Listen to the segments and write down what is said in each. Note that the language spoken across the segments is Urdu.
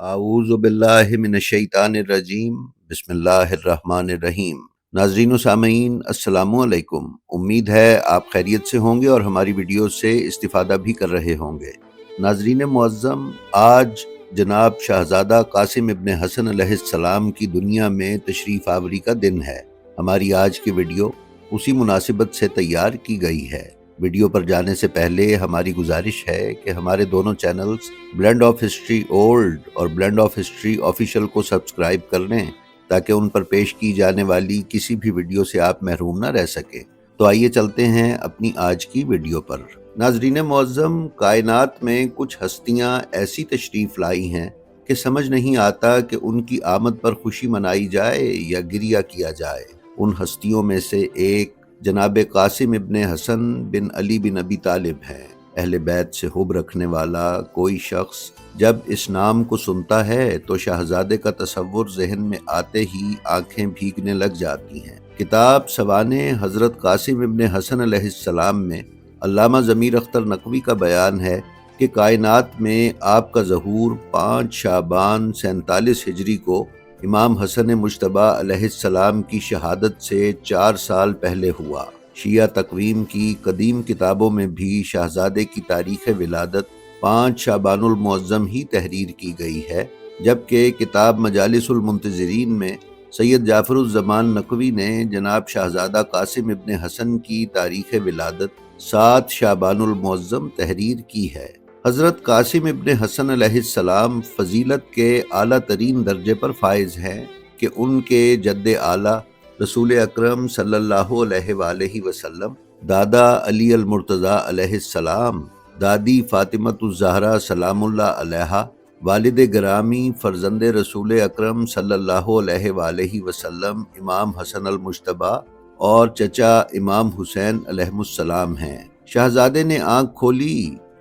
اعوذ باللہ من الشیطان الرجیم بسم اللہ الرحمن الرحیم۔ ناظرین و سامعین السلام علیکم۔ امید ہے آپ خیریت سے ہوں گے اور ہماری ویڈیو سے استفادہ بھی کر رہے ہوں گے۔ ناظرین معظم، آج جناب شہزادہ قاسم ابن حسن علیہ السلام کی دنیا میں تشریف آوری کا دن ہے۔ ہماری آج کی ویڈیو اسی مناسبت سے تیار کی گئی ہے۔ ویڈیو پر جانے سے پہلے ہماری گزارش ہے کہ ہمارے دونوں channels blend of history old اور بلینڈ آف ہسٹری آفیشیل کو سبسکرائب کر لیں تاکہ ان پر پیش کی جانے والی کسی بھی ویڈیو سے آپ محروم نہ رہ سکیں۔ تو آئیے چلتے ہیں اپنی آج کی ویڈیو پر۔ ناظرین معظم، کائنات میں کچھ ہستیاں ایسی تشریف لائی ہیں کہ سمجھ نہیں آتا کہ ان کی آمد پر خوشی منائی جائے یا گریہ کیا جائے۔ ان ہستیوں میں سے ایک جناب قاسم ابن حسن بن علی بن ابی طالب ہے۔ اہل بیت سے حب رکھنے والا کوئی شخص جب اس نام کو سنتا ہے تو شہزادے کا تصور ذہن میں آتے ہی آنکھیں بھیگنے لگ جاتی ہیں۔ کتاب سوانح حضرت قاسم ابن حسن علیہ السلام میں علامہ ضمیر اختر نقوی کا بیان ہے کہ کائنات میں آپ کا ظہور 5 شعبان 47 ہجری کو امام حسن مجتبی علیہ السلام کی شہادت سے 4 سال پہلے ہوا۔ شیعہ تقویم کی قدیم کتابوں میں بھی شہزادے کی تاریخ ولادت 5 شعبان المعظم ہی تحریر کی گئی ہے، جبکہ کتاب مجالس المنتظرین میں سید جعفر الزمان نقوی نے جناب شہزادہ قاسم ابن حسن کی تاریخ ولادت 7 شعبان المعظم تحریر کی ہے۔ حضرت قاسم ابن حسن علیہ السلام فضیلت کے اعلیٰ ترین درجے پر فائز ہیں کہ ان کے جد اعلیٰ رسول اکرم صلی اللہ علیہ وآلہ وسلم، دادا علی المرتضیٰ علیہ السلام، دادی فاطمۃ الزہرا سلام اللہ علیہا، والد گرامی فرزند رسول اکرم صلی اللہ علیہ وآلہ وسلم امام حسن المجتبی اور چچا امام حسین علیہ السلام ہیں۔ شہزادے نے آنکھ کھولی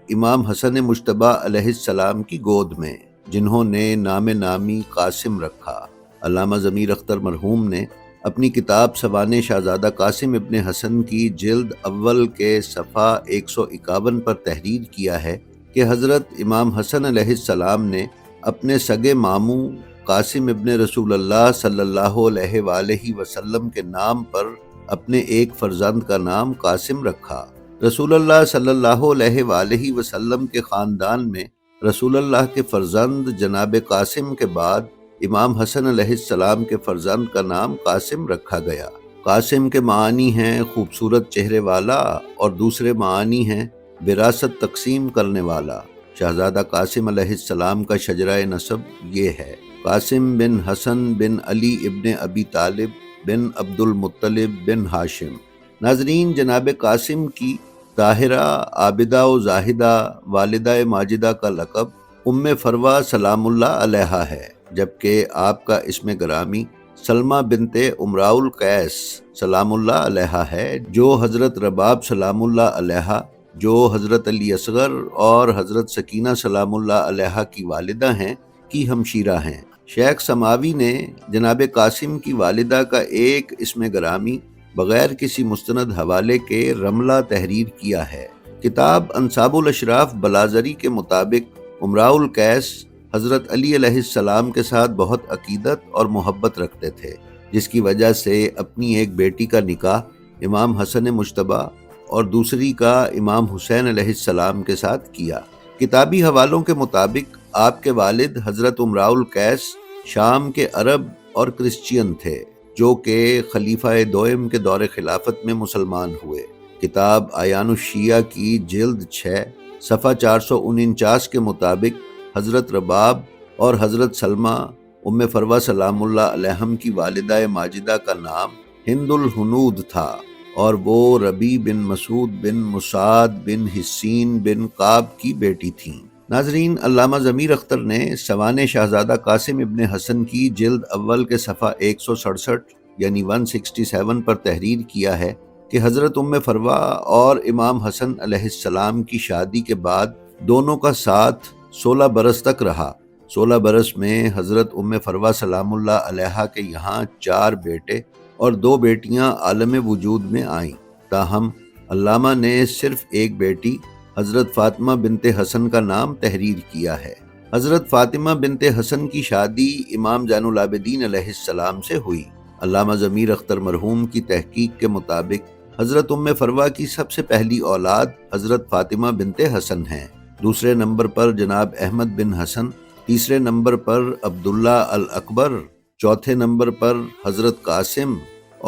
امام حسن مجتبی علیہ السلام کی گود میں، جنہوں نے نام نامی قاسم رکھا۔ علامہ ضمیر اختر مرحوم نے اپنی کتاب سوانح شہزادہ قاسم ابن حسن کی جلد اول کے صفحہ 151 پر تحریر کیا ہے کہ حضرت امام حسن علیہ السلام نے اپنے سگے ماموں قاسم ابن رسول اللہ صلی اللہ علیہ وآلہ وسلم کے نام پر اپنے ایک فرزند کا نام قاسم رکھا۔ رسول اللہ صلی اللہ علیہ وآلہ وسلم کے خاندان میں رسول اللہ کے فرزند جناب قاسم کے بعد امام حسن علیہ السلام کے فرزند کا نام قاسم رکھا گیا۔ قاسم کے معانی ہیں خوبصورت چہرے والا اور دوسرے معانی ہیں وراثت تقسیم کرنے والا۔ شہزادہ قاسم علیہ السلام کا شجرہ نسب یہ ہے: قاسم بن حسن بن علی ابن ابی طالب بن عبد المطلب بن ہاشم۔ ناظرین، جناب قاسم کی طاہرہ، عابدہ و زاہدہ والدہ ماجدہ کا لقب ام فروہ سلام اللہ علیہا ہے، جبکہ آپ کا اسم گرامی سلمہ بنت امراء القیس سلام اللہ علیہا ہے، جو حضرت رباب سلام اللہ علیہا، جو حضرت علی اصغر اور حضرت سکینہ سلام اللہ علیہا کی والدہ ہیں، کی ہمشیرہ ہیں۔ شیخ سماوی نے جناب قاسم کی والدہ کا ایک اسم گرامی بغیر کسی مستند حوالے کے رملہ تحریر کیا ہے۔ کتاب انساب الاشراف بلازری کے مطابق امراء القیس حضرت علی علیہ السلام کے ساتھ بہت عقیدت اور محبت رکھتے تھے، جس کی وجہ سے اپنی ایک بیٹی کا نکاح امام حسن مجتبی اور دوسری کا امام حسین علیہ السلام کے ساتھ کیا۔ کتابی حوالوں کے مطابق آپ کے والد حضرت امراء القیس شام کے عرب اور کرسچین تھے، جو کہ خلیفہ دوئم کے دور خلافت میں مسلمان ہوئے۔ کتاب اعیان الشیعہ کی جلد 6 صفحہ 449 کے مطابق حضرت رباب اور حضرت سلمہ ام فروہ سلام اللہ علیہم کی والدہ ماجدہ کا نام ہند الہنود تھا اور وہ ربی بن مسعود بن مسعد بن حسین بن قاب کی بیٹی تھیں۔ ناظرین، علامہ ضمیر اختر نے سوانح شہزادہ قاسم ابن حسن کی جلد اول کے صفحہ 167 یعنی 167 پر تحریر کیا ہے کہ حضرت ام فروہ اور امام حسن علیہ السلام کی شادی کے بعد دونوں کا ساتھ 16 برس تک رہا۔ 16 برس میں حضرت ام فروہ سلام اللہ علیہا کے یہاں 4 بیٹے اور 2 بیٹیاں عالم وجود میں آئیں، تاہم علامہ نے صرف ایک بیٹی حضرت فاطمہ بنت حسن کا نام تحریر کیا ہے۔ حضرت فاطمہ بنت حسن کی شادی امام زین العابدین علیہ السلام سے ہوئی۔ علامہ ضمیر اختر مرحوم کی تحقیق کے مطابق حضرت ام فروہ کی سب سے پہلی اولاد حضرت فاطمہ بنت حسن ہیں۔ دوسرے نمبر پر جناب احمد بن حسن، تیسرے نمبر پر عبداللہ الاکبر، چوتھے نمبر پر حضرت قاسم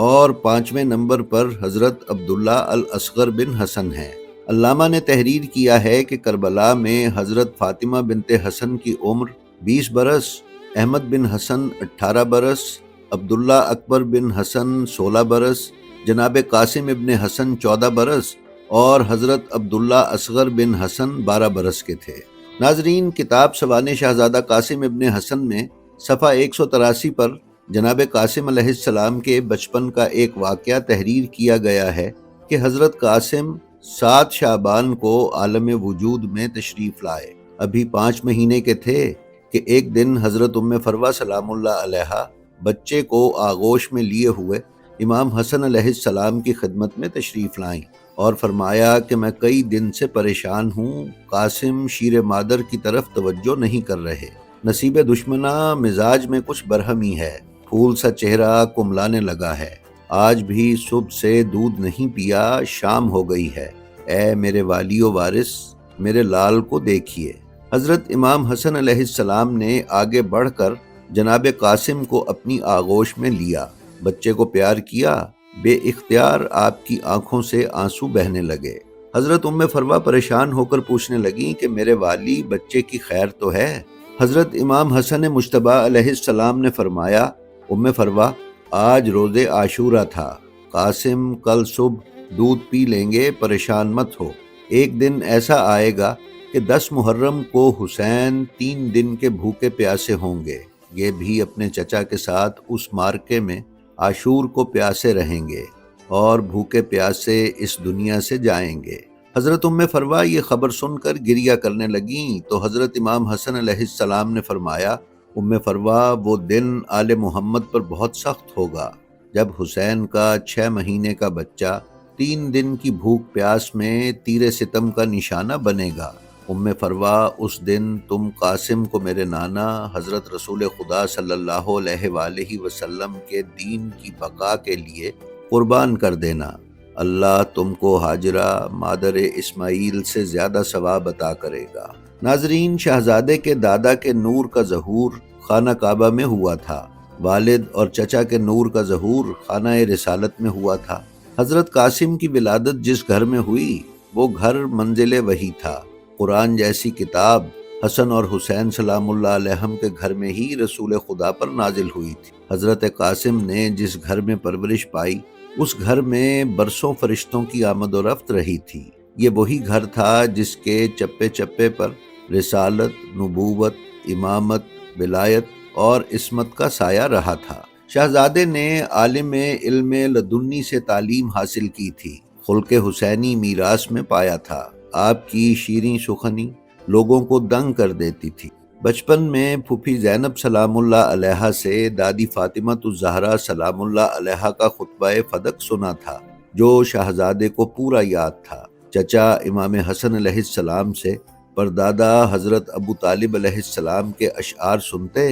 اور پانچویں نمبر پر حضرت عبداللہ الاصغر بن حسن ہیں۔ علامہ نے تحریر کیا ہے کہ کربلا میں حضرت فاطمہ بنت حسن کی عمر 20 برس، احمد بن حسن 18 برس، عبداللہ اکبر بن حسن 16 برس، جناب قاسم ابن حسن 14 برس اور حضرت عبداللہ اصغر بن حسن 12 برس کے تھے۔ ناظرین، کتاب سوانح شہزادہ قاسم ابن حسن میں صفحہ 183 پر جناب قاسم علیہ السلام کے بچپن کا ایک واقعہ تحریر کیا گیا ہے کہ حضرت قاسم 7 شعبان کو عالم وجود میں تشریف لائے۔ ابھی 5 مہینے کے تھے کہ ایک دن حضرت ام فروہ سلام اللہ علیہا بچے کو آغوش میں لیے ہوئے امام حسن علیہ السلام کی خدمت میں تشریف لائیں اور فرمایا کہ میں کئی دن سے پریشان ہوں، قاسم شیر مادر کی طرف توجہ نہیں کر رہے، نصیب دشمنا مزاج میں کچھ برہمی ہے، پھول سا چہرہ کملانے لگا ہے، آج بھی صبح سے دودھ نہیں پیا، شام ہو گئی ہے، اے میرے والی و وارث میرے لال کو دیکھیے۔ حضرت امام حسن علیہ السلام نے آگے بڑھ کر جناب قاسم کو اپنی آغوش میں لیا، بچے کو پیار کیا، بے اختیار آپ کی آنکھوں سے آنسو بہنے لگے۔ حضرت ام فروہ پریشان ہو کر پوچھنے لگیں کہ میرے والی بچے کی خیر تو ہے؟ حضرت امام حسن مجتبیٰ علیہ السلام نے فرمایا، ام فروہ آج روز عاشورہ تھا، قاسم کل صبح دودھ پی لیں گے، پریشان مت ہو، ایک دن ایسا آئے گا کہ 10 محرم کو حسین 3 دن کے بھوکے پیاسے ہوں گے، یہ بھی اپنے چچا کے ساتھ اس مارکے میں عاشور کو پیاسے رہیں گے اور بھوکے پیاسے اس دنیا سے جائیں گے۔ حضرت ام فروہ یہ خبر سن کر گریہ کرنے لگیں تو حضرت امام حسن علیہ السلام نے فرمایا، ام فروہ وہ دن آل محمد پر بہت سخت ہوگا جب حسین کا 6 مہینے کا بچہ 3 دن کی بھوک پیاس میں تیر ستم کا نشانہ بنے گا۔ ام فروہ اس دن تم قاسم کو میرے نانا حضرت رسول خدا صلی اللہ علیہ وآلہ وسلم کے دین کی بقا کے لیے قربان کر دینا، اللہ تم کو ہاجرہ مادر اسماعیل سے زیادہ ثواب عطا کرے گا۔ ناظرین، شہزادے کے دادا کے نور کا ظہور خانہ کعبہ میں ہوا تھا، والد اور چچا کے نور کا ظہور خانہ رسالت میں ہوا تھا۔ حضرت قاسم کی ولادت جس گھر میں ہوئی وہ گھر منزل وحی تھا، قرآن جیسی کتاب حسن اور حسین سلام اللہ علیہم کے گھر میں ہی رسول خدا پر نازل ہوئی تھی۔ حضرت قاسم نے جس گھر میں پرورش پائی اس گھر میں برسوں فرشتوں کی آمد و رفت رہی تھی۔ یہ وہی گھر تھا جس کے چپے چپے پر رسالت، نبوت، امامت، ولایت اور عصمت کا سایہ رہا تھا۔ شہزادے نے عالم علم لدنی سے تعلیم حاصل کی تھی، خلق حسینی میراث میں پایا تھا، آپ کی شیریں سخنی لوگوں کو دنگ کر دیتی تھی۔ بچپن میں پھوپھی زینب سلام اللہ علیہا سے دادی فاطمہ الزہرا سلام اللہ علیہا کا خطبہ فدق سنا تھا جو شہزادے کو پورا یاد تھا۔ چچا امام حسن علیہ السلام سے پردادا حضرت ابو طالب علیہ السلام کے اشعار سنتے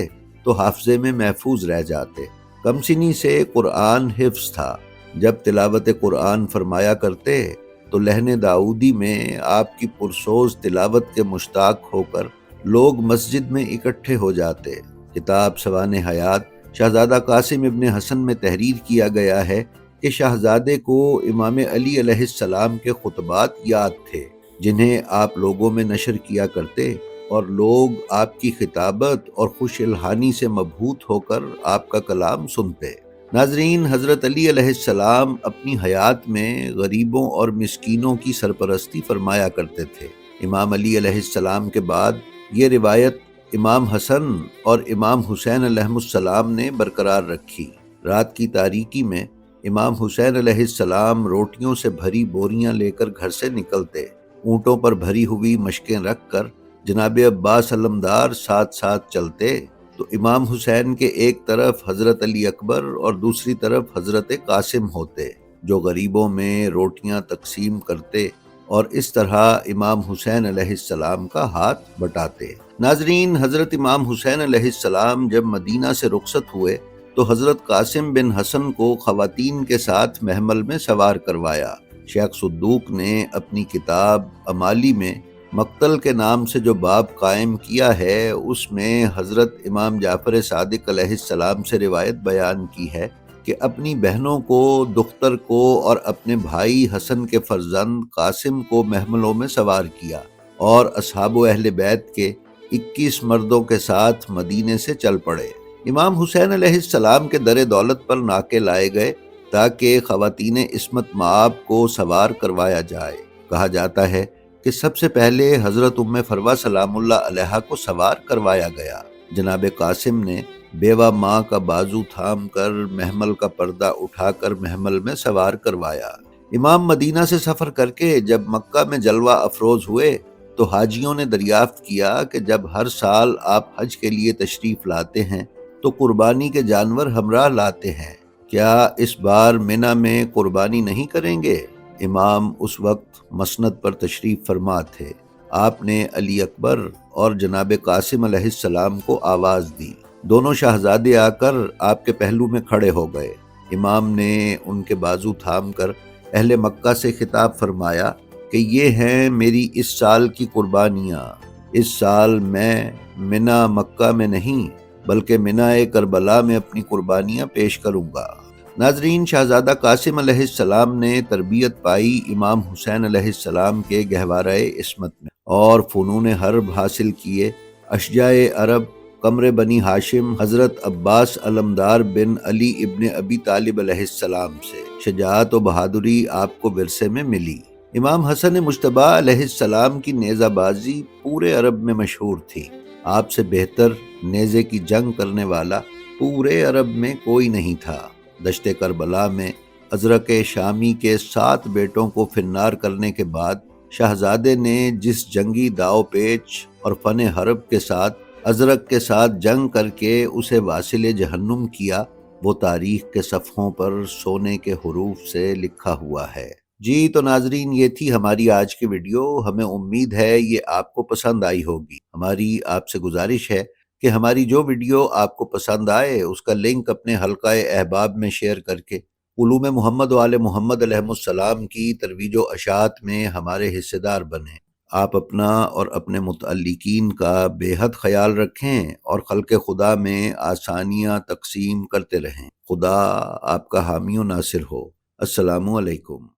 تو حافظے میں محفوظ رہ جاتے۔ کم سنی سے قرآن حفظ تھا، جب تلاوت قرآن فرمایا کرتے تو لہن داؤدی میں آپ کی پرسوز تلاوت کے مشتاق ہو کر لوگ مسجد میں اکٹھے ہو جاتے۔ کتاب سوانح حیات شہزادہ قاسم ابن حسن میں تحریر کیا گیا ہے کہ شہزادے کو امام علی علیہ السلام کے خطبات یاد تھے جنہیں آپ لوگوں میں نشر کیا کرتے اور لوگ آپ کی خطابت اور خوش الحانی سے مبہوت ہو کر آپ کا کلام سنتے۔ ناظرین، حضرت علی علیہ السلام اپنی حیات میں غریبوں اور مسکینوں کی سرپرستی فرمایا کرتے تھے۔ امام علی علیہ السلام کے بعد یہ روایت امام حسن اور امام حسین علیہ السلام نے برقرار رکھی۔ رات کی تاریکی میں امام حسین علیہ السلام روٹیوں سے بھری بوریاں لے کر گھر سے نکلتے، اونٹوں پر بھری ہوئی مشکیں رکھ کر جناب عباس علمدار ساتھ ساتھ چلتے تو امام حسین کے ایک طرف حضرت علی اکبر اور دوسری طرف حضرت قاسم ہوتے جو غریبوں میں روٹیاں تقسیم کرتے اور اس طرح امام حسین علیہ السلام کا ہاتھ بٹاتے۔ ناظرین، حضرت امام حسین علیہ السلام جب مدینہ سے رخصت ہوئے تو حضرت قاسم بن حسن کو خواتین کے ساتھ محمل میں سوار کروایا۔ شیخ صدوق نے اپنی کتاب امالی میں مقتل کے نام سے جو باب قائم کیا ہے، اس میں حضرت امام جعفر صادق علیہ السلام سے روایت بیان کی ہے کہ اپنی بہنوں کو، دختر کو اور اپنے بھائی حسن کے فرزند قاسم کو محملوں میں سوار کیا اور اصحاب و اہل بیت کے 21 مردوں کے ساتھ مدینے سے چل پڑے۔ امام حسین علیہ السلام کے در دولت پر ناکے لائے گئے تاکہ خواتین عصمت مآب کو سوار کروایا جائے۔ کہا جاتا ہے کہ سب سے پہلے حضرت ام فروہ سلام اللہ علیہا کو سوار کروایا گیا۔ جناب قاسم نے بیوہ ماں کا بازو تھام کر محمل کا پردہ اٹھا کر محمل میں سوار کروایا۔ امام مدینہ سے سفر کر کے جب مکہ میں جلوہ افروز ہوئے تو حاجیوں نے دریافت کیا کہ جب ہر سال آپ حج کے لیے تشریف لاتے ہیں تو قربانی کے جانور ہمراہ لاتے ہیں، کیا اس بار منی میں قربانی نہیں کریں گے؟ امام اس وقت مسند پر تشریف فرما تھے۔ آپ نے علی اکبر اور جناب قاسم علیہ السلام کو آواز دی۔ دونوں شہزادے آ کر آپ کے پہلو میں کھڑے ہو گئے۔ امام نے ان کے بازو تھام کر اہل مکہ سے خطاب فرمایا کہ یہ ہیں میری اس سال کی قربانیاں۔ اس سال میں منی مکہ میں نہیں بلکہ منی کربلا میں اپنی قربانیاں پیش کروں گا۔ ناظرین، شہزادہ قاسم علیہ السلام نے تربیت پائی امام حسین علیہ السلام کے گہوارہ عصمت میں اور فنون حرب حاصل کیے۔ اشجاع عرب قمر بنی ہاشم حضرت عباس علمدار بن علی ابن ابی طالب علیہ السلام سے شجاعت و بہادری آپ کو ورثے میں ملی۔ امام حسن مجتبی علیہ السلام کی نیزہ بازی پورے عرب میں مشہور تھی۔ آپ سے بہتر نیزے کی جنگ کرنے والا پورے عرب میں کوئی نہیں تھا۔ دشت کربلا میں ازرق شامی کے 7 بیٹوں کو فنار کرنے کے بعد شہزادے نے جس جنگی داؤ پیچ اور فن حرب کے ساتھ ازرق کے ساتھ جنگ کر کے اسے واصل جہنم کیا، وہ تاریخ کے صفحوں پر سونے کے حروف سے لکھا ہوا ہے۔ جی تو ناظرین، یہ تھی ہماری آج کی ویڈیو۔ ہمیں امید ہے یہ آپ کو پسند آئی ہوگی۔ ہماری آپ سے گزارش ہے کہ ہماری جو ویڈیو آپ کو پسند آئے اس کا لنک اپنے حلقہ احباب میں شیئر کر کے علوم محمد و آل محمد علیہ السلام کی ترویج و اشاعت میں ہمارے حصے دار بنیں۔ آپ اپنا اور اپنے متعلقین کا بے حد خیال رکھیں اور خلق خدا میں آسانیاں تقسیم کرتے رہیں۔ خدا آپ کا حامی و ناصر ہو۔ السلام علیکم۔